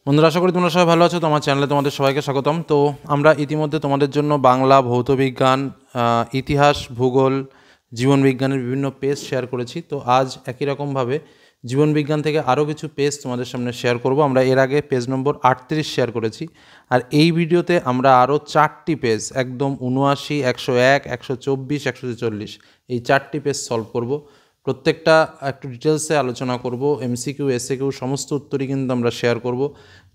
বন্ধুরা, আশা করি তোমরা সবাই ভালো আছো। তোমার চ্যানেলে তোমাদের সবাইকে স্বাগতম। তো আমরা ইতিমধ্যে তোমাদের জন্য বাংলা, ভৌতবিজ্ঞান, ইতিহাস, ভূগোল, জীবনবিজ্ঞানের বিভিন্ন পেজ শেয়ার করেছি। তো আজ একই রকমভাবে জীবনবিজ্ঞান থেকে আরও কিছু পেজ তোমাদের সামনে শেয়ার করব। আমরা এর আগে পেজ নম্বর 38 শেয়ার করেছি, আর এই ভিডিওতে আমরা আরও 4টি পেজ, একদম 79, 101, 124, 144, এই 4টি পেজ সলভ করব। প্রত্যেকটা একটু ডিটেলসে আলোচনা করব। এমসিকিউ, এসএকিউ সমস্ত উত্তরই কিন্তু আমরা শেয়ার করব।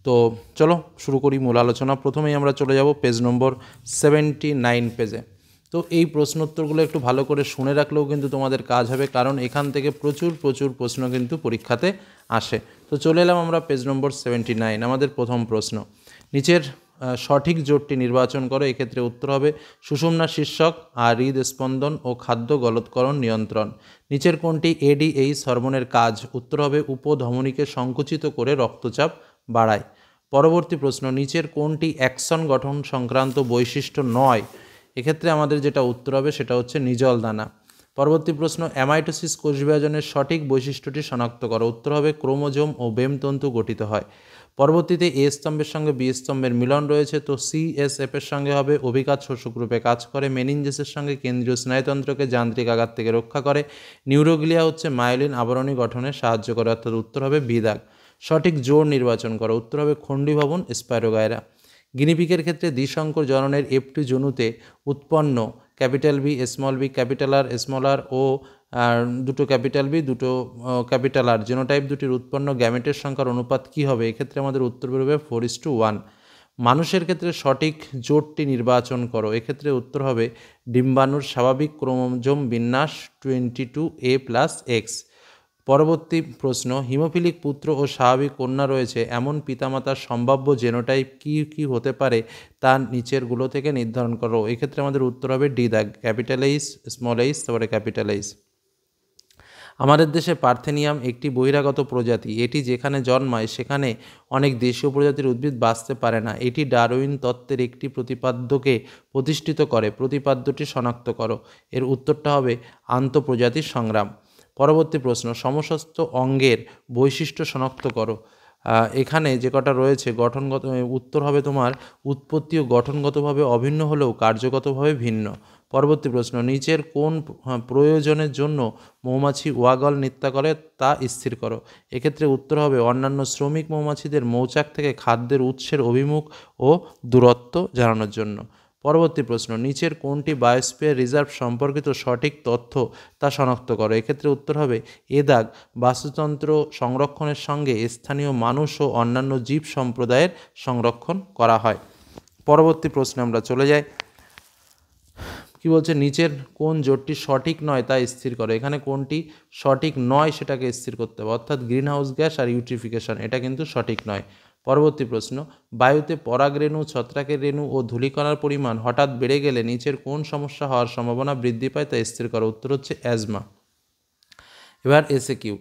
তো চলো শুরু করি মূল আলোচনা। প্রথমেই আমরা চলে যাব পেজ নম্বর 79 পেজে। তো এই প্রশ্ন উত্তরগুলো একটু ভালো করে শুনে রাখলেও কিন্তু তোমাদের কাজ হবে, কারণ এখান থেকে প্রচুর প্রশ্ন কিন্তু পরীক্ষাতে আসে। তো চলে এলাম আমরা পেজ নম্বর 79। আমাদের প্রথম প্রশ্ন, নিচের সঠিক জোটটি নির্বাচন করো। এক্ষেত্রে উত্তর হবে সুষুম্না শীর্ষক আর হৃদস্পন্দন ও খাদ্য গলৎকরণ নিয়ন্ত্রণ। নিচের কোনটি এডিএইচ হরমোনের কাজ? উত্তর হবে উপধমনীকে সংকুচিত করে রক্তচাপ বাড়ায়। পরবর্তী প্রশ্ন, নিচের কোনটি অ্যাক্সন গঠন সংক্রান্ত বৈশিষ্ট্য নয়? এক্ষেত্রে আমাদের যেটা উত্তর হবে সেটা হচ্ছে নিজল দানা। পরবর্তী প্রশ্ন, অ্যামাইটোসিস কোষ বিভাজনের সঠিক বৈশিষ্ট্যটি শনাক্ত করো। উত্তর হবে ক্রোমোজোম ও বেমতন্তু গঠিত হয়। পরবর্তীতে এ স্তম্ভের সঙ্গে বি স্তম্ভের মিলন রয়েছে, তো সিএসএফ এর সঙ্গে হবে অভিঘাত শোষক রূপে কাজ করে। মেনিনজেসের সঙ্গে কেন্দ্রীয় স্নায়ুতন্ত্রকে যান্ত্রিক আঘাত থেকে রক্ষা করে। নিউরোগ্লিয়া হচ্ছে মায়োলিন আবরণী গঠনে সাহায্য করে, অর্থাৎ উত্তর হবে বি দাগ। সঠিক জোড় নির্বাচন করো। উত্তর হবে খণ্ডীভবন স্পাইরোগায়রা। গিনিপিকের ক্ষেত্রে দ্বিসংকর জননের F2 জনুতে উৎপন্ন capital B, small B, capital R, small R ও দুটো ক্যাপিটাল বি, দুটো ক্যাপিটাল আর জেনোটাইপ দুটির উৎপন্ন গ্যামেটের সংখ্যার অনুপাত কী হবে? এক্ষেত্রে আমাদের উত্তর বেরোবে 4:1। মানুষের ক্ষেত্রে সঠিক জোটটি নির্বাচন করো। এক্ষেত্রে উত্তর হবে ডিম্বাণুর স্বাভাবিক ক্রোমোজোম বিন্যাস 22A+X। পরবর্তী প্রশ্ন, হিমোফিলিক পুত্র ও স্বাভাবিক কন্যা রয়েছে এমন পিতামাতার সম্ভাব্য জেনোটাইপ কী কী হতে পারে তা নিচেরগুলো থেকে নির্ধারণ করো। এক্ষেত্রে আমাদের উত্তর হবে ডি দাগ, ক্যাপিটাল এইচ, স্মল এইচ, তারপরে ক্যাপিটাল এইচ। আমাদের দেশে পার্থেনিয়াম একটি বহিরাগত প্রজাতি। এটি যেখানে জন্মায় সেখানে অনেক দেশীয় প্রজাতির উদ্ভিদ বাঁচতে পারে না। এটি ডারউইন তত্ত্বের একটি প্রতিপাদ্যকে প্রতিষ্ঠিত করে। প্রতিপাদ্যটি শনাক্ত করো। এর উত্তরটা হবে আন্তঃপ্রজাতির সংগ্রাম। পরবর্তী প্রশ্ন, সমস্ত অঙ্গের বৈশিষ্ট্য শনাক্ত করো। এখানে যে কটা রয়েছে গঠনগত, উত্তর হবে তোমার উৎপত্তি ও গঠনগতভাবে অভিন্ন হলেও কার্যগতভাবে ভিন্ন। পরবর্তী প্রশ্ন, নিচের কোন প্রয়োজনের জন্য মৌমাছি ওয়াগল নৃত্য করে তা স্থির করো। এক্ষেত্রে উত্তর হবে অন্যান্য শ্রমিক মৌমাছিদের মৌচাক থেকে খাদ্যের উৎসের অভিমুখ ও দূরত্ব জানানোর জন্য। পরবর্তী প্রশ্ন, নিচের কোনটি বায়োস্ফিয়ার রিজার্ভ সম্পর্কিত সঠিক তথ্য তা শনাক্ত করো। এক্ষেত্রে উত্তর হবে এ দাগ, বাস্তুতন্ত্র সংরক্ষণের সঙ্গে স্থানীয় মানুষ ও অন্যান্য জীব সম্প্রদায়ের সংরক্ষণ করা হয়। পরবর্তী প্রশ্নে আমরা চলে যাই। কি বলছে, নিচের কোন জোটটি সঠিক নয় তা স্থির করো। এখানে কোনটি সঠিক নয় সেটাকে স্থির করতে হবে, অর্থাৎ গ্রিন হাউস গ্যাস আর ইউট্রিফিকেশন, এটা কিন্তু সঠিক নয়। পরবর্তী প্রশ্ন, বায়ুতে পরাগরেণু, ছত্রাকের রেণু ও ধূলিকণার পরিমাণ হঠাৎ বেড়ে গেলে নিচের কোন সমস্যা হওয়ার সম্ভাবনা বৃদ্ধি পায় তা স্থির করো। উত্তর হচ্ছে অ্যাজমা। এবার এসএকিউ,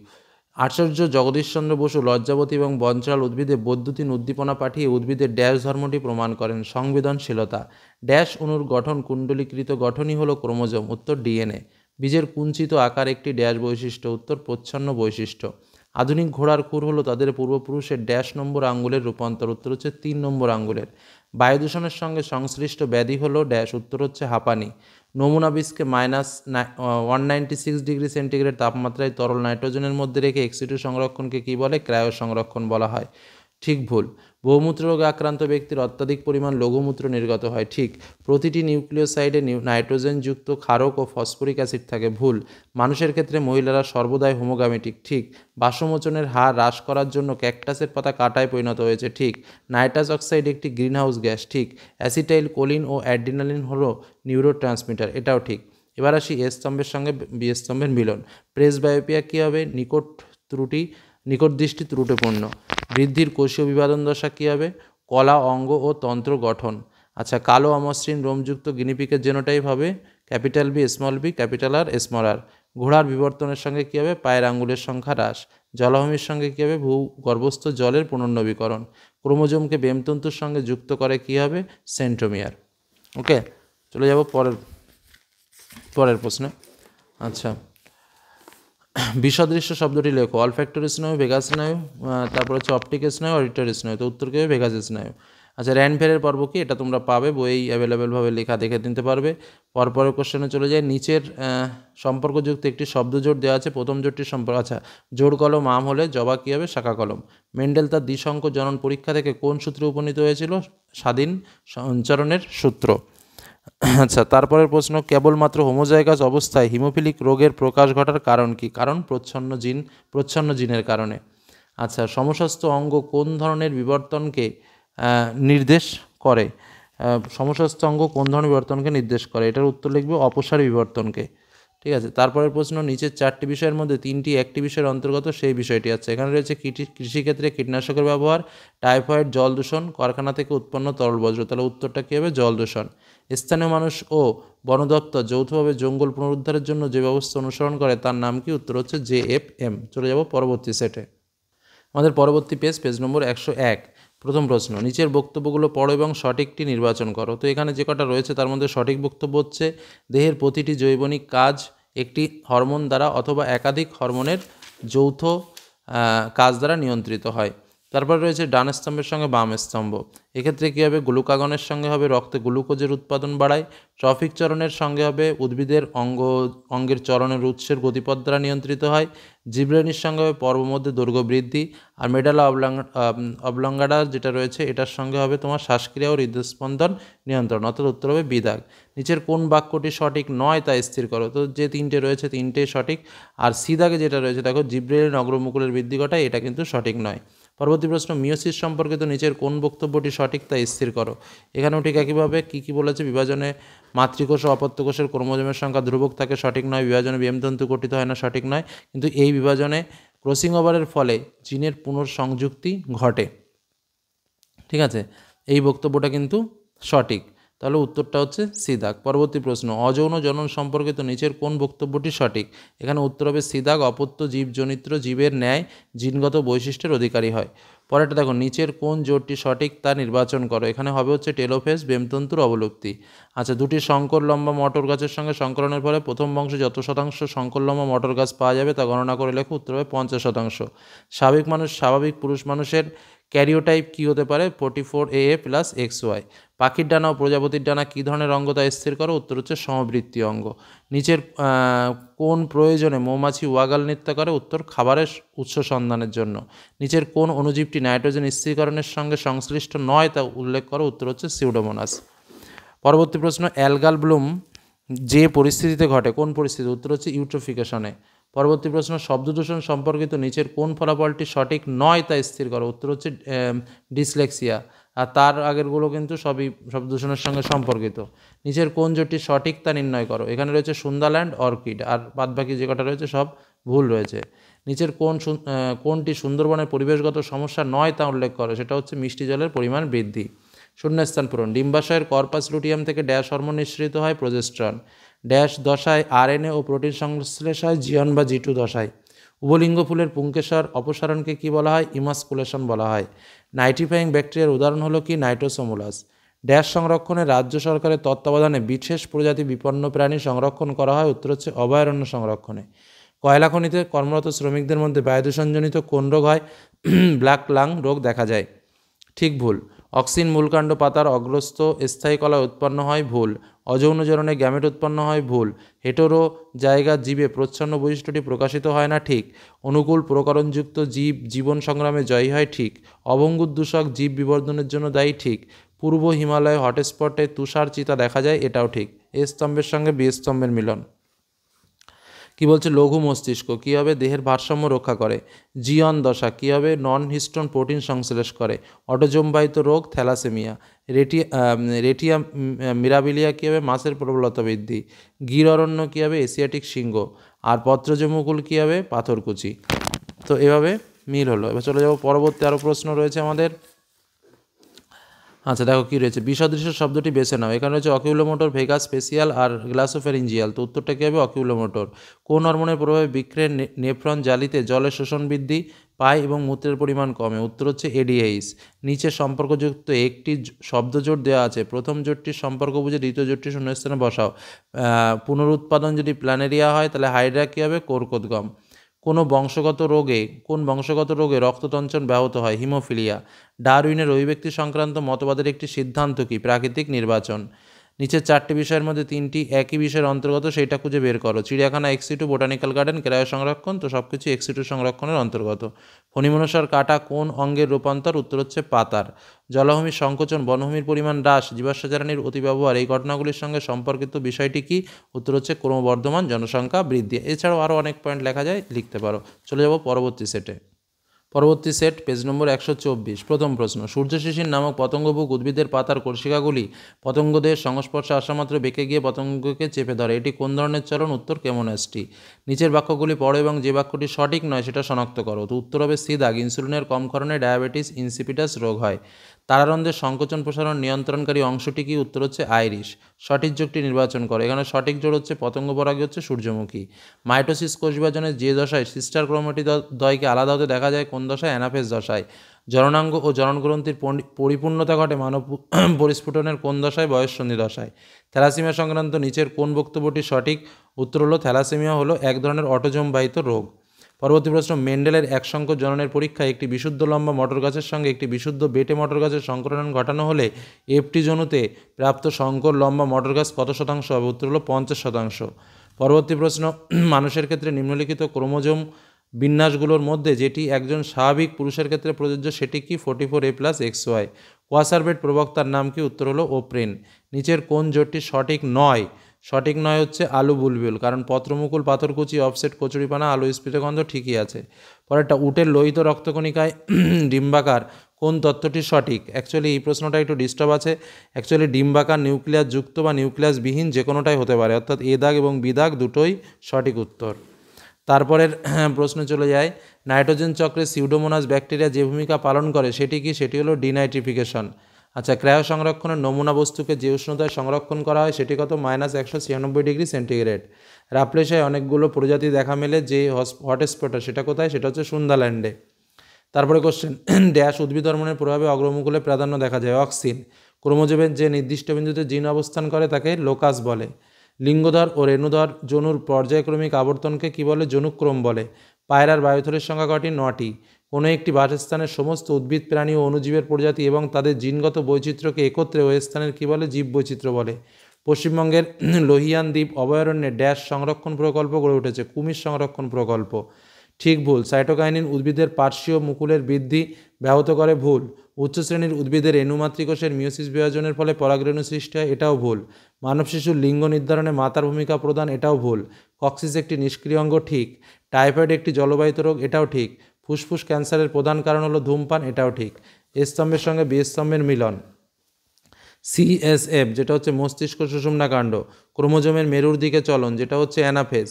আচার্য জগদীশচন্দ্র বসু লজ্জাবতী এবং বঞ্চরাল উদ্ভিদে বৈদ্যুতিন উদ্দীপনা পাঠিয়ে উদ্ভিদের ড্যাশ ধর্মটি প্রমাণ করেন। সংবেদনশীলতা। ড্যাশ অণুর গঠন কুণ্ডলীকৃত গঠনই হলো ক্রোমোজোম। উত্তর ডিএনএ। বীজের কুঞ্চিত আকার একটি ড্যাশ বৈশিষ্ট্য। উত্তর প্রচ্ছন্ন বৈশিষ্ট্য। আধুনিক ঘোড়ার খুর হলো তাদের পূর্বপুরুষের ড্যাশ নম্বর আঙ্গুলের রূপান্তর। উত্তর হচ্ছে 3 নম্বর আঙ্গুলের। বায়ুদূষণের সঙ্গে সংশ্লিষ্ট ব্যাধি হলো ড্যাশ। উত্তর হচ্ছে হাঁপানি। নমুনা বীজকে -196 ডিগ্রি সেন্টিগ্রেড তাপমাত্রায় তরল নাইট্রোজেনের মধ্যে রেখে এক্সিটু সংরক্ষণকে কী বলে? ক্রায়ো সংরক্ষণ বলা হয়। ঠিক ভুল। বহুমূত্র রোগে আক্রান্ত ব্যক্তির অত্যাধিক পরিমাণ লঘুমূত্র নির্গত হয়। ঠিক। প্রতিটি নিউক্লিওসাইডে নাইট্রোজেনযুক্ত ক্ষারক ও ফসফরিক অ্যাসিড থাকে। ভুল। মানুষের ক্ষেত্রে মহিলারা সর্বদাই হোমোগামেটিক। ঠিক। বাষ্পমোচনের হার হ্রাস করার জন্য ক্যাকটাসের পাতা কাঁটায় পরিণত হয়েছে। ঠিক। নাইট্রাস অক্সাইড একটি গ্রিনহাউস গ্যাস। ঠিক। অ্যাসিটাইল কোলিন ও অ্যাড্রিনালিন হলো নিউরোট্রান্সমিটার। এটাও ঠিক। এবার আসি এ স্তম্ভের সঙ্গে বি স্তম্ভের মিলন। প্রেসবায়োপিয়া কী হবে? নিকট দৃষ্টি ত্রুটিপূর্ণ। বৃদ্ধির কোষীয় বিভাজন দশা কী হবে? কলা, অঙ্গ ও তন্ত্র গঠন। আচ্ছা, কালো অমসৃণ রোমযুক্ত গিনিপিকের জেনোটাইপ হবে capital B, small B, capital R, small R. ঘোড়ার বিবর্তনের সঙ্গে কী হবে? পায়ের আঙ্গুলের সংখ্যা হ্রাস। জলাভূমির সঙ্গে কী হবে? ভূগর্ভস্থ জলের পুনর্নবীকরণ। ক্রোমোজোমকে বেমতন্তুর সঙ্গে যুক্ত করে কী হবে? সেন্ট্রোমিয়ার। ওকে, চলে যাব পরের প্রশ্নে। আচ্ছা, বিসদৃশ্য শব্দটি লেখো। অলফ্যাক্টরি স্নায়ু, ভেগাস স্নায়ু, তারপর হচ্ছে অপটিক স্নায়ু, অডিটরি স্নায়ু। তো উত্তর কী হবে? ভেগাস স্নায়ু। আচ্ছা, র্যানফেরের পর্ব কি? এটা তোমরা পাবে বইয়েই অ্যাভেলেবেলভাবে লেখা, দেখে নিতে পারবে। পরপরের কোশ্চেনে চলে যায়। নিচের সম্পর্কযুক্ত একটি শব্দজোড় দেওয়া আছে, প্রথম জোড়টির সম্পর্ক। আচ্ছা, জোড় কলম আম হলে জবা কী হবে? শাখা কলম। মেন্ডেল তার দ্বিসংখ্য জনন পরীক্ষা থেকে কোন সূত্রে উপনীত হয়েছিল? স্বাধীন সঞ্চরণের সূত্র। আচ্ছা, তারপরের প্রশ্ন, কেবলমাত্র হোমোজাইগাস অবস্থায় হিমোফিলিক রোগের প্রকাশ ঘটার কারণ কি? কারণ প্রচ্ছন্ন জিনের কারণে। আচ্ছা, সমস্ত অঙ্গ কোন ধরনের বিবর্তনকে নির্দেশ করে? সমস্ত অঙ্গ কোন ধরনের বিবর্তনকে নির্দেশ করে? এটার উত্তর লিখবে অপসারী বিবর্তনকে। ঠিক আছে, তারপরের প্রশ্ন, নিচের 4টি বিষয়ের মধ্যে 3টি একটি বিষয়ের অন্তর্গত, সেই বিষয়টি আছে। এখানে রয়েছে কৃষিক্ষেত্রে কীটনাশকের ব্যবহার, টাইফয়েড, জল দূষণ, কারখানা থেকে উৎপন্ন তরল বর্জ্য। তাহলে উত্তরটা কী হবে? জল দূষণ। স্থানীয় মানুষ ও বন দপ্তর যৌথভাবে জঙ্গল পুনরুদ্ধারের জন্য যে ব্যবস্থা অনুসরণ করে তার নাম কি? উত্তর হচ্ছে JFM। চলে যাব পরবর্তী সেটে। আমাদের পরবর্তী পেজ নম্বর 101। প্রথম প্রশ্ন, নিচের বক্তব্যগুলো পড়ো এবং সঠিকটি নির্বাচন করো। তো এখানে যে কটা রয়েছে তার মধ্যে সঠিক বক্তব্য হচ্ছে, দেহের প্রতিটি জৈবনিক কাজ একটি হরমোন দ্বারা অথবা একাধিক হরমোনের যৌথ কাজ দ্বারা নিয়ন্ত্রিত হয়। তারপর রয়েছে ডান স্তম্ভের সঙ্গে বাম স্তম্ভ। এক্ষেত্রে কী হবে? গ্লুকাগনের সঙ্গে হবে রক্তে গ্লুকোজের উৎপাদন বাড়ায়। ট্রফিক চরণের সঙ্গে হবে উদ্ভিদের অঙ্গের চরণের উৎসের গতিপথ দ্বারা নিয়ন্ত্রিত হয়। জিব্রেনির সঙ্গে হবে পর্বমধ্যে দৈর্ঘ্য বৃদ্ধি। আর মেডালা অবলঙ্গাডা যেটা রয়েছে এটার সঙ্গে হবে তোমার শ্বাসক্রিয়া ও হৃদস্পন্দন নিয়ন্ত্রণ, অর্থাৎ উত্তর হবে বিদাগ। নিচের কোন বাক্যটি সঠিক নয় তা স্থির করো। তো যে 3টে রয়েছে 3টেই সঠিক। আর সিদাগে যেটা রয়েছে দেখো, জিব্রেলিন অগ্রমুকুলের বৃদ্ধি ঘটায়, এটা কিন্তু সঠিক নয়। পরবর্তী প্রশ্ন, মিওসিস সম্পর্কিত নিচের কোন বক্তব্যটি সঠিক তা স্থির করো। এখানেও ঠিক একইভাবে কী বলেছে? বিভাজনে মাতৃকোষ ও অপত্যকোষের ক্রোমোজোমের সংখ্যা ধ্রুবক থাকে, সঠিক নয়। বিভাজনে তন্তু গঠিত হয় না, সঠিক নয়। কিন্তু এই বিভাজনে ক্রসিং ওভারের ফলে জিনের পুনঃসংযুক্তি ঘটে। ঠিক আছে, এই বক্তব্যটা কিন্তু সঠিক। তাহলে উত্তরটা হচ্ছে সিদাগ। পরবর্তী প্রশ্ন, অযৌন জনন সম্পর্কিত নিচের কোন বক্তব্যটি সঠিক? এখানে উত্তর হবে সিদাগ অপত্য জীবজনিত জীবের ন্যায় জিনগত বৈশিষ্ট্যের অধিকারী হয়। পরেরটা দেখো, নিচের কোন জোটটি সঠিক তা নির্বাচন করো। এখানে হবে হচ্ছে টেলোফেজ বেমতন্তুর অবলুপ্তি। আচ্ছা, দুটি শঙ্কর লম্বা মটর গাছের সঙ্গে সংকরণের ফলে প্রথম বংশে যত শতাংশ শঙ্কর লম্বা মটর গাছ পাওয়া যাবে তা গণনা করে লেখো। উত্তর হবে 50%। স্বাভাবিক পুরুষ মানুষের ক্যারিওটাইপ কী হতে পারে? 44AA + XY। পাখির ডানা ও প্রজাপতির ডানা কী ধরনের অঙ্গ তা স্থির করো। উত্তর হচ্ছে সমবৃত্তি অঙ্গ। নিচের কোন প্রয়োজনে মৌমাছি ওয়াগাল নৃত্য করে? উত্তর খাবারের উৎস সন্ধানের জন্য। নিচের কোন অণুজীবটি নাইট্রোজেন স্থিরীকরণের সঙ্গে সংশ্লিষ্ট নয় তা উল্লেখ করো। উত্তর হচ্ছে সিউডোমোনাস। পরবর্তী প্রশ্ন, অ্যালগাল ব্লুম যে পরিস্থিতিতে ঘটে, কোন পরিস্থিতি? উত্তর হচ্ছে ইউট্রোফিকেশনে। পরবর্তী প্রশ্ন, শব্দদূষণ সম্পর্কিত নিচের কোন ফলাফলটি সঠিক নয় তা স্থির করো। উত্তর হচ্ছে ডিসলেক্সিয়া। আর তার আগেরগুলো কিন্তু সবই শব্দদূষণের সঙ্গে সম্পর্কিত। নিচের কোন জোটটি সঠিক তা নির্ণয় করো। এখানে রয়েছে সুন্দারল্যান্ড, অর্কিড, আর বাদবাকি যে কটা রয়েছে সব ভুল রয়েছে। নিচের কোনটি সুন্দরবনের পরিবেশগত সমস্যা নয় তা উল্লেখ করো। সেটা হচ্ছে মিষ্টি জলের পরিমাণ বৃদ্ধি। শূন্যস্থান পূরণ। ডিম্বাশয়ের কর্পাস লুটিয়াম থেকে ড্যাশ হরমোন নিঃসৃত হয়? প্রজেস্ট্রন। ড্যাশ দশায় RNA ও প্রোটিন সংশ্লেষ হয়? G1 বা G2 দশায়। উভলিঙ্গ ফুলের পুংকেশর অপসারণকে কি বলা হয়? ইমাস্কুলেশন বলা হয়। নাইট্রিফাইং ব্যাকটেরিয়ার উদাহরণ হলো কি? নাইট্রোসোমোলাস। ড্যাশ সংরক্ষণে রাজ্য সরকারের তত্ত্বাবধানে বিশেষ প্রজাতি বিপন্ন প্রাণী সংরক্ষণ করা হয়? উত্তর হচ্ছে অভয়ারণ্য সংরক্ষণে। কয়লা খনিতে কর্মরত শ্রমিকদের মধ্যে বায়ুদূষণজনিত কোন রোগ হয়? ব্ল্যাক লাং রোগ দেখা যায়। ঠিক ভুল। অক্সিন মূলকাণ্ড পাতার অগ্রস্থ স্থায়ী কলায় উৎপন্ন হয়? ভুল। অযৌন জননে গ্যামেট উৎপন্ন হয়? ভুল। হেটেরো জায়গার জীবে প্রচ্ছন্ন বৈশিষ্ট্যটি প্রকাশিত হয় না? ঠিক। অনুকূল প্রকরণযুক্ত জীব জীবন সংগ্রামে জয়ী হয়? ঠিক। অভঙ্গুর দূষক জীব বিবর্ধনের জন্য দায়ী? ঠিক। পূর্ব হিমালয় হটস্পটে তুষার চিতা দেখা যায়? এটাও ঠিক। এ স্তম্ভের সঙ্গে বি স্তম্ভের মিলন। কি বলছে? লঘু মস্তিষ্ক কী হবে? দেহের ভারসাম্য রক্ষা করে। G1 দশা কী হবে? নন হিস্টোন প্রোটিন সংশ্লেষ করে। অটোজোমবাহিত রোগ থ্যালাসেমিয়া। রেটিয়া মিরাবিলিয়া কী হবে? মাছের প্রবলতা বৃদ্ধি। গির অরণ্য কী হবে? এশিয়াটিক সিংহ। আর পত্রজমুকুল কী হবে? পাথরকুচি। তো এভাবে মিল হলো। এবার চলে যাব পরবর্তী আরও প্রশ্ন রয়েছে আমাদের। আচ্ছা, দেখো কী রয়েছে? বিসদৃশ্য শব্দটি বেছে নাও। এখানে রয়েছে অকিউলোমোটর, ভেগাস, স্পেশিয়াল আর গ্লাসোফেরিঞ্জিয়াল। তো উত্তরটা কী হবে? অকিউলোমোটর। কোন হরমোনের প্রভাবে বৃক্কের নেফ্রন জালিতে জলের শোষণ বৃদ্ধি পায় এবং মূত্রের পরিমাণ কমে? উত্তর হচ্ছে ADH। নিচে সম্পর্কযুক্ত একটি শব্দজোট দেওয়া আছে, প্রথম জোটটির সম্পর্ক বুঝে দ্বিতীয় জোটটি শূন্যস্থানে বসাও। পুনরুৎপাদন যদি প্ল্যানেরিয়া হয় তাহলে হাইড্রা কী হবে? কোরকোদগম। কোন বংশগত রোগে রক্ততঞ্চন ব্যাহত হয়? হিমোফিলিয়া। ডারউইনের অভিব্যক্তি সংক্রান্ত মতবাদের একটি সিদ্ধান্ত কি? প্রাকৃতিক নির্বাচন। নিচের 4টি বিষয়ের মধ্যে 3টি একই বিষয়ের অন্তর্গত, সেইটা খুঁজে বের করো। চিড়িয়াখানা এক্সিটু, বোটানিক্যাল গার্ডেন, ক্রায় সংরক্ষণ, তো সব কিছু এক্সিটু সংরক্ষণের অন্তর্গত। ফণিমনসার কাটা কোন অঙ্গের রূপান্তর? উত্তর হচ্ছে পাতার। জলাভূমির সংকোচন, বনভূমির পরিমাণ হ্রাস, জীবাশ্ম জ্বালানির অতিব্যবহার, এই ঘটনাগুলির সঙ্গে সম্পর্কিত বিষয়টি কি? উত্তর হচ্ছে ক্রমবর্ধমান জনসংখ্যা বৃদ্ধি। এছাড়াও আরও অনেক পয়েন্ট লেখা যায়, লিখতে পারো। চলে যাব পরবর্তী সেটে। পরবর্তী সেট, পেজ নম্বর 124। প্রথম প্রশ্ন, সূর্যশিশির নামক পতঙ্গভুক উদ্ভিদের পাতার কর্ষিকাগুলি পতঙ্গদের সংস্পর্শে আসামাত্র বেঁকে গিয়ে পতঙ্গকে চেপে ধরে, এটি কোন ধরনের চলন? উত্তর কেমোনাস্টি। নিচের বাক্যগুলি পড়ো এবং যে বাক্যটি সঠিক নয় সেটা শনাক্ত করো। তো উত্তর হবে সি দাগ, ইনসুলিনের কম ক্ষরণে ডায়াবেটিস ইনসিপিটাস রোগ হয়। তারারন্ধ্রের সংকোচন প্রসারণ নিয়ন্ত্রণকারী অংশটি কি? উত্তর হচ্ছে আইরিশ। সঠিক যোগটি নির্বাচন করো। এখানে সঠিক জোড় হচ্ছে পতঙ্গ পরাগী হচ্ছে সূর্যমুখী। মাইটোসিস কোষ বিভাজনের যে দশায় সিস্টার ক্রোমাটিদ্বয়কে আলাদা হতে দেখা যায়, কোন দশায়? অ্যানাফেজ দশায়। জননাঙ্গ ও জননগ্রন্থির পরিপূর্ণতা ঘটে মানব পরিস্ফুটনের কোন দশায়? বয়ঃসন্ধি দশায়। থ্যালাসেমিয়া সংক্রান্ত নিচের কোন বক্তব্যটি সঠিক? উত্তর হলো থ্যালাসেমিয়া হলো এক ধরনের অটোজোম বাহিত রোগ। পরবর্তী প্রশ্ন, মেন্ডেলের একসংখ্য জননের পরীক্ষায় একটি বিশুদ্ধ লম্বা মটর গাছের সঙ্গে একটি বিশুদ্ধ বেটে মটর গাছের সংকরণ ঘটানো হলে এফটি জনুতে প্রাপ্ত সংকর লম্বা মটর গাছ কত শতাংশ হবে? উত্তর হলো 50%। পরবর্তী প্রশ্ন, মানুষের ক্ষেত্রে নিম্নলিখিত ক্রোমোজোম বিন্যাসগুলোর মধ্যে যেটি একজন স্বাভাবিক পুরুষের ক্ষেত্রে প্রযোজ্য সেটি কি? 44A+XY। কোয়াসারবেট প্রবক্তার নাম কি? উত্তর হলো ওপ্রেন। নিচের কোন জোটটি সঠিক নয়? সঠিক নয় হচ্ছে আলু বুলবুল, কারণ পত্রমুকুল, পাথরকুচি, অফসেট, কচুরিপানা, আলু স্ফীতগন্ধ ঠিকই আছে। পরেরটা, উটের লোহিত রক্তকণিকায় ডিম্বাকার কোন তথ্যটি সঠিক? অ্যাকচুয়ালি এই প্রশ্নটা একটু ডিস্টার্ব আছে। অ্যাকচুয়ালি ডিম্বাকার নিউক্লিয়াস যুক্ত বা নিউক্লিয়াসবিহীন যে কোনোটাই হতে পারে, অর্থাৎ এ দাগ এবং বি দাগ দুটোই সঠিক উত্তর। তারপরের প্রশ্ন চলে যায়, নাইট্রোজেন চক্রে সিউডোমোনাস ব্যাকটেরিয়া যে ভূমিকা পালন করে সেটি কি? সেটি হলো ডিনাইট্রিফিকেশন। আচ্ছা, ক্রায়ো সংরক্ষণের নমুনা বস্তুকে যে উষ্ণতায় সংরক্ষণ করা হয় সেটি কত? -196°C। রাপ্লেশায় অনেকগুলো প্রজাতি দেখা মেলে, যে হটস্পটটা সেটা কোথায়? সেটা হচ্ছে সুন্দাল্যান্ডে। তারপরে কোশ্চেন, ড্যাশ উদ্ভিদ হরমোনের প্রভাবে অগ্রমুকুলে প্রাধান্য দেখা যায়? অক্সিন। ক্রোমোজোমের যে নির্দিষ্ট বিন্দুতে জিন অবস্থান করে তাকে লোকাস বলে। লিঙ্গধর ও রেণুধর জনুর পর্যায়ক্রমিক আবর্তনকে কি বলে? জনুক্রম বলে। পায়রার বায়ুথলের সংখ্যা কটি? 9টি। কোনো একটি বাসস্থানের সমস্ত উদ্ভিদ, প্রাণী ও অণুজীবের প্রজাতি এবং তাদের জিনগত বৈচিত্র্যকে একত্রে ওই স্থানের কী বলে? জীববৈচিত্র্য বলে। পশ্চিমবঙ্গের লোহিয়ান দ্বীপ অভয়ারণ্যে ড্যাশ সংরক্ষণ প্রকল্প গড়ে উঠেছে? কুমির সংরক্ষণ প্রকল্প। ঠিক ভুল। সাইটোকাইনিন উদ্ভিদের পার্শ্বীয় মুকুলের বৃদ্ধি ব্যাহত করে? ভুল। উচ্চ শ্রেণীর উদ্ভিদের রেণুমাতৃকোষের মিওসিস বিভাজনের ফলে পরাগরেণু সৃষ্টি হয়? এটাও ভুল। মানব শিশুর লিঙ্গ নির্ধারণে মাতার ভূমিকা প্রদান? এটাও ভুল। কক্সিস একটি নিষ্ক্রিয় অঙ্গ? ঠিক। টাইফয়েড একটি জলবাহিত রোগ? এটাও ঠিক। ফুসফুস ক্যান্সারের প্রধান কারণ হলো ধূমপান? এটাও ঠিক। এ স্তম্ভের সঙ্গে বি স্তম্ভের মিলন। CSF যেটা হচ্ছে মস্তিষ্ক সুষুম্না কাণ্ড। ক্রোমোজোমের মেরুর দিকে চলন যেটা হচ্ছে অ্যানাফেজ।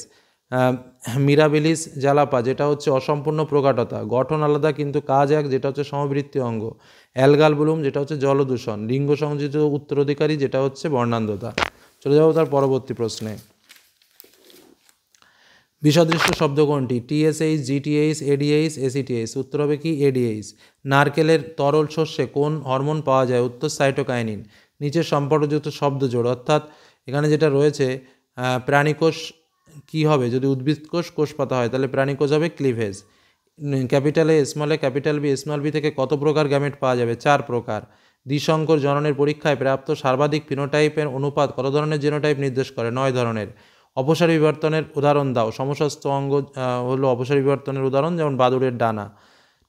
মিরাবিলিস জালাপা যেটা হচ্ছে অসম্পূর্ণ প্রকাটতা। গঠন আলাদা কিন্তু কাজ এক যেটা হচ্ছে সমবৃত্তীয় অঙ্গ। অ্যালগাল ব্লুম যেটা হচ্ছে জলদূষণ। লিঙ্গ সংযোজিত উত্তরাধিকারী যেটা হচ্ছে বর্ণান্ধতা। চলে যাবো তার পরবর্তী প্রশ্নে। বিসদৃষ্ট শব্দ কোনটি? TSH, GTH, ADH, ACTH। উত্তর হবে কি? ADH। নারকেলের তরল শস্যে কোন হরমোন পাওয়া যায়? উত্তর সাইটোকাইনিন। নিচের সম্পর্কযুক্ত শব্দ জোড়, অর্থাৎ এখানে যেটা রয়েছে প্রাণীকোষ কি হবে? যদি উদ্ভিদ কোষ কোষপাতা হয় তাহলে প্রাণীকোষ হবে cleavage. Capital A, small A, capital B, small B থেকে কত প্রকার গ্যামেট পাওয়া যাবে? 4 প্রকার। দ্বিসংকর জননের পরীক্ষায় প্রাপ্ত সর্বাধিক ফিনোটাইপের অনুপাত কত ধরনের জিনোটাইপ নির্দেশ করে? 9 ধরনের। অপসারী বিবর্তনের উদাহরণ দাও। সমস্ত অঙ্গ হলো অপসারী বিবর্তনের উদাহরণ, যেমন বাদুড়ের ডানা।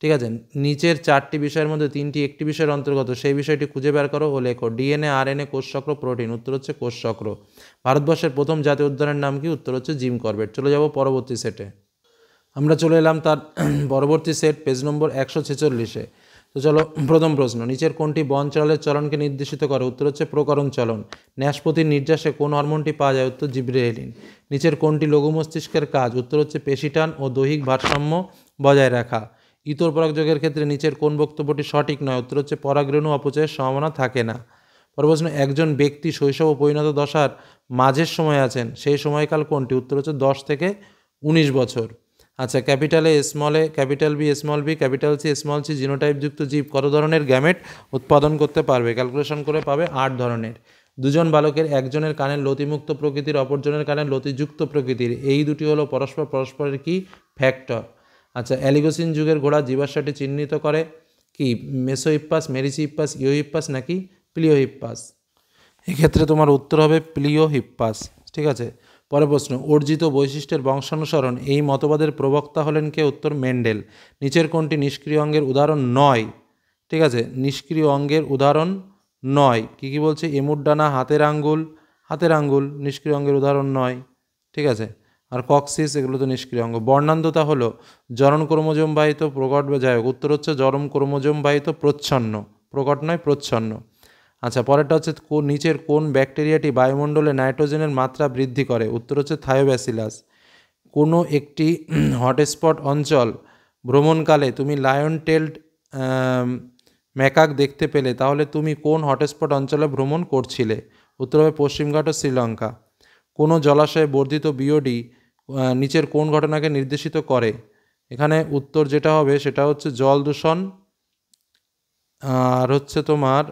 ঠিক আছে, নিচের 4টি বিষয়ের মধ্যে 3টি একটি বিষয়ের অন্তর্গত, সেই বিষয়টি খুঁজে বের করো ও লেখো। DNA, RNA, কোষচক্র, প্রোটিন। উত্তর হচ্ছে কোষচক্র। ভারতবর্ষের প্রথম জাতীয় উদ্যানের নাম কি? উত্তর হচ্ছে জিম করবেট। চলে যাব পরবর্তী সেটে। আমরা চলে এলাম তার পরবর্তী সেট, পেজ নম্বর 146-এ। তো চলো, প্রথম প্রশ্ন, নিচের কোনটি বন চলনের চলনকে নির্দেশিত করে? উত্তর হচ্ছে প্রকরণ চলন। ন্যাসপতির নির্যাসে কোন হরমোনটি পাওয়া যায়? উত্তর জিব্রেলিন। নিচের কোনটি লঘু মস্তিষ্কের কাজ? উত্তর হচ্ছে পেশিটান ও দৈহিক ভারসাম্য বজায় রাখা। ইতর পরাগযোগের ক্ষেত্রে নিচের কোন বক্তব্যটি সঠিক নয়? উত্তর হচ্ছে পরাগরেণু অপচয়ের সম্ভাবনা থাকে না। পর প্রশ্ন, একজন ব্যক্তি শৈশব ও পরিণত দশার মাঝের সময় আছেন, সেই সময়কাল কোনটি? উত্তর হচ্ছে 10 থেকে 19 বছর। আচ্ছা, capital A, small A, capital B, small B, capital C, small C জিনোটাইপযুক্ত জীব কত ধরনের গ্যামেট উৎপাদন করতে পারবে? ক্যালকুলেশন করে পাবে 8 ধরনের। দুজন বালকের একজনের কানের লতিমুক্ত প্রকৃতির, অপরজনের কানের লতিযুক্ত প্রকৃতির, এই দুটি হলো পরস্পরের কি ফ্যাক্টর। আচ্ছা, অ্যালিগোসিন যুগের ঘোড়া জীবাশ্মটি চিহ্নিত করে কি মেসোহিপ্পাস, মেরিসিহিপ্পাস, ইওহিপ্পাস নাকি প্লিওহিপ্পাস? এক্ষেত্রে তোমার উত্তর হবে প্লিওহিপ্পাস। ঠিক আছে, পরের প্রশ্ন, অর্জিত বৈশিষ্ট্যের বংশানুসরণ এই মতবাদের প্রবক্তা হলেন কে? উত্তর মেন্ডেল। নিচের কোনটি নিষ্ক্রিয় অঙ্গের উদাহরণ নয়? ঠিক আছে, নিষ্ক্রিয় অঙ্গের উদাহরণ নয়। কি বলছে? এমুর ডানা, হাতের আঙ্গুল নিষ্ক্রিয় অঙ্গের উদাহরণ নয়। ঠিক আছে, আর কক্সিস এগুলো তো নিষ্ক্রিয় অঙ্গ। বর্ণান্ধতা হলো জরণ ক্রোমোজোম বাহিত প্রকট বা যাই হোক, উত্তর হচ্ছে জরম ক্রোমোজোম বাহিত প্রচ্ছন্ন, প্রকট নয় প্রচ্ছন্ন। আচ্ছা, পরেরটা হচ্ছে নিচের কোন ব্যাকটেরিয়াটি বায়ুমণ্ডলে নাইট্রোজেনের মাত্রা বৃদ্ধি করে? উত্তর হচ্ছে থায়োব্যাসিলাস। কোনো একটি হটস্পট অঞ্চল ভ্রমণকালে তুমি লায়ন টেলড ম্যাকাক দেখতে পেলে, তাহলে তুমি কোন হটস্পট অঞ্চলে ভ্রমণ করছিলে? উত্তর হবে পশ্চিমঘাট ও শ্রীলঙ্কা। কোনো জলাশয়ে বর্ধিত বিওডি নিচের কোন ঘটনাকে নির্দেশিত করে? এখানে উত্তর যেটা হবে সেটা হচ্ছে জল দূষণ আর হচ্ছে তোমার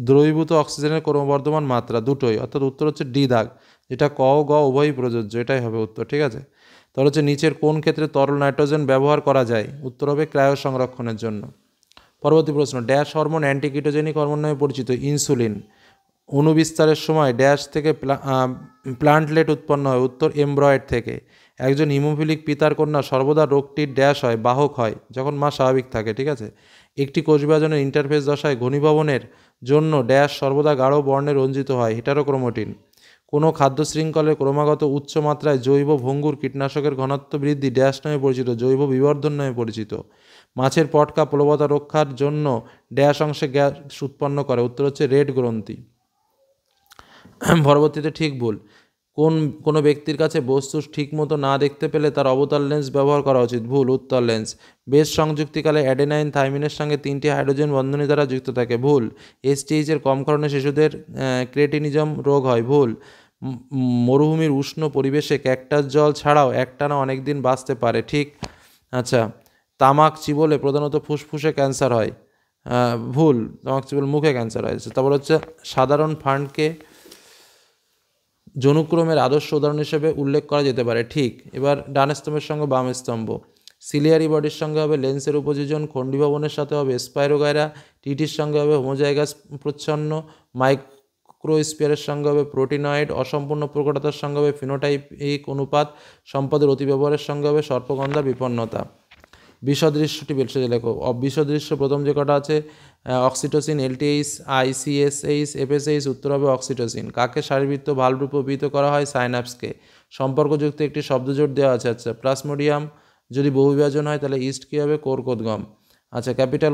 দ্রবীভূত অক্সিজেনের ক্রমবর্ধমান মাত্রা, দুটোই। অর্থাৎ উত্তর হচ্ছে ডি দাগ, যেটা ক ও গ উভয়ই প্রযোজ্য, এটাই হবে উত্তর। ঠিক আছে, তাহলে হচ্ছে নিচের কোন ক্ষেত্রে তরল নাইট্রোজেন ব্যবহার করা যায়? উত্তর হবে ক্রায়ো সংরক্ষণের জন্য। পরবর্তী প্রশ্ন, ড্যাশ হরমোন অ্যান্টিকিটোজেনিক হরমোন নামে পরিচিত? ইনসুলিন। অণুবিস্তারের সময় ড্যাশ থেকে প্লান্টলেট উৎপন্ন হয়? উত্তর এমব্রয়েড থেকে। একজন হিমোফিলিক পিতার কন্যা সর্বদা রোগটির ড্যাশ হয়, বাহক হয়, যখন মা স্বাভাবিক থাকে। ঠিক আছে, একটি কোষ বিভাজনের ইন্টারফেস দশায় ঘনীভবনের জন্য ড্যাশ সর্বদা গাঢ় বর্ণে রঞ্জিত হয়, হেটারোক্রোমোটিন। কোনো খাদ্য শৃঙ্খলের ক্রমাগত উচ্চ মাত্রায় জৈব ভঙ্গুর কীটনাশকের ঘনত্ব বৃদ্ধি ড্যাশ নামে পরিচিত? জৈব বিবর্ধন নামে পরিচিত। মাছের পটকা প্লবতা রক্ষার জন্য ড্যাশ অংশে গ্যাস উৎপন্ন করে? উত্তর হচ্ছে রেড গ্রন্থি। পরবর্তীতে ঠিক ভুল, কোনো ব্যক্তির কাছে বস্তু ঠিকমতো না দেখতে পেলে তার অবতল লেন্স ব্যবহার করা উচিত? ভুল, উত্তল লেন্স। বেশ সংযুক্তিকালে অ্যাডেনাইন থাইমিনের সঙ্গে 3টি হাইড্রোজেন বন্ধনী দ্বারা যুক্ত থাকে? ভুল। এসটিএইচের কম কারণে শিশুদের ক্রেটিনিজম রোগ হয়? ভুল। মরুভূমির উষ্ণ পরিবেশে ক্যাকটাস জল ছাড়াও একটানা অনেক দিন বাঁচতে পারে? ঠিক। আচ্ছা, তামাক চিবোলে প্রধানত ফুসফুসে ক্যান্সার হয়? ভুল, তামাক চিবোলে মুখে ক্যান্সার হয়। তারপর হচ্ছে সাধারণ ফান্ডকে যৌনক্রমের আদর্শ উদাহরণ হিসেবে উল্লেখ করা যেতে পারে? ঠিক। এবার ডান স্তম্ভের সঙ্গে বাম স্তম্ভ। সিলিয়ারি বডির সঙ্গে হবে লেন্সের উপযোজন, খণ্ডীভবনের সাথে হবে স্পাইরোগাইরা, টিটির সঙ্গে হবে হোমোজাইগাস প্রচ্ছন্ন, মাইক্রোস্পিয়ারের সঙ্গে হবে প্রোটিনয়েড, অসম্পূর্ণ প্রকটতার সঙ্গে হবে ফিনোটাইপিক অনুপাত, সম্পদের অতিব্যবহারের সঙ্গে হবে সর্পগন্ধা বিপন্নতা। বিসদৃশ্যটি বেশি লেখো। বিসদৃশ্য প্রথম যে কটা আছে, অক্সিটোসিন, এলটিএইচ, আইসিএসএইচ, এফএসএইচ, উত্তর হবে অক্সিটোসিন। কাকে শারীরবৃত্ত ভালরূপে অভিহিত করা হয়? সাইন্যাপসকে। সম্পর্কযুক্ত একটি শব্দজোট দেওয়া আছে। আচ্ছা, প্লাসমোডিয়াম যদি বহুবিভাজন হয় তাহলে ইস্ট কী হবে? কোরকোদগম। আচ্ছা, ক্যাপিটাল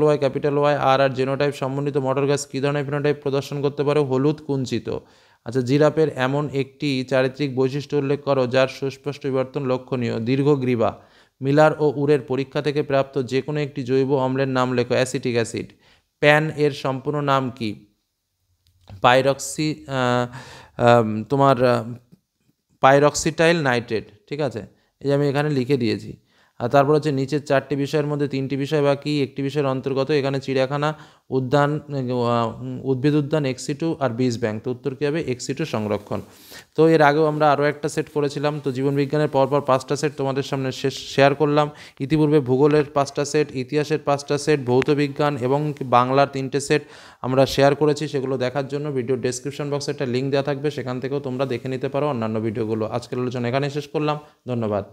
ওয়াই আর জেনোটাইপ সমন্বিত মটর গাছ কী ধরনের ফিনোটাইপ প্রদর্শন করতে পারে? হলুদ কুঞ্চিত। আচ্ছা, জিরাফের এমন একটি চারিত্রিক বৈশিষ্ট্য উল্লেখ করো যার সুস্পষ্ট বিবর্তন লক্ষণীয়? দীর্ঘ গ্রীবা। মিলার ও উরের পরীক্ষা থেকে প্রাপ্ত যে কোনো একটি জৈব অম্লের নাম লেখো। Acetic acid. প্যান এর সম্পূর্ণ নাম কি? তোমার পাইরক্সিটাইল নাইট্রেট। ঠিক আছে, এই যে আমি এখানে লিখে দিয়েছি। আর তারপর হচ্ছে নিচের 4টি বিষয়ের মধ্যে 3টি বিষয় বাকি একটি বিষয়ের অন্তর্গত? এখানে চিড়িয়াখানা, উদ্যান, উদ্ভিদ উদ্যান, এক্সিটু আর বীজ ব্যাংক। তো উত্তর কী হবে? এক্সিটু সংরক্ষণ। তো এর আগেও আমরা আরও একটা সেট করেছিলাম। তো জীবনবিজ্ঞানের পরপর 5টা সেট তোমাদের সামনে শেয়ার করলাম। ইতিপূর্বে ভূগোলের 5টা সেট, ইতিহাসের 5টা সেট, ভৌতবিজ্ঞান এবং বাংলার 3টে সেট আমরা শেয়ার করেছি। সেগুলো দেখার জন্য ভিডিও ডেসক্রিপশন বক্সে একটা লিঙ্ক দেওয়া থাকবে, সেখান থেকেও তোমরা দেখে নিতে পারো অন্যান্য ভিডিওগুলো। আজকের আলোচনা এখানে শেষ করলাম। ধন্যবাদ।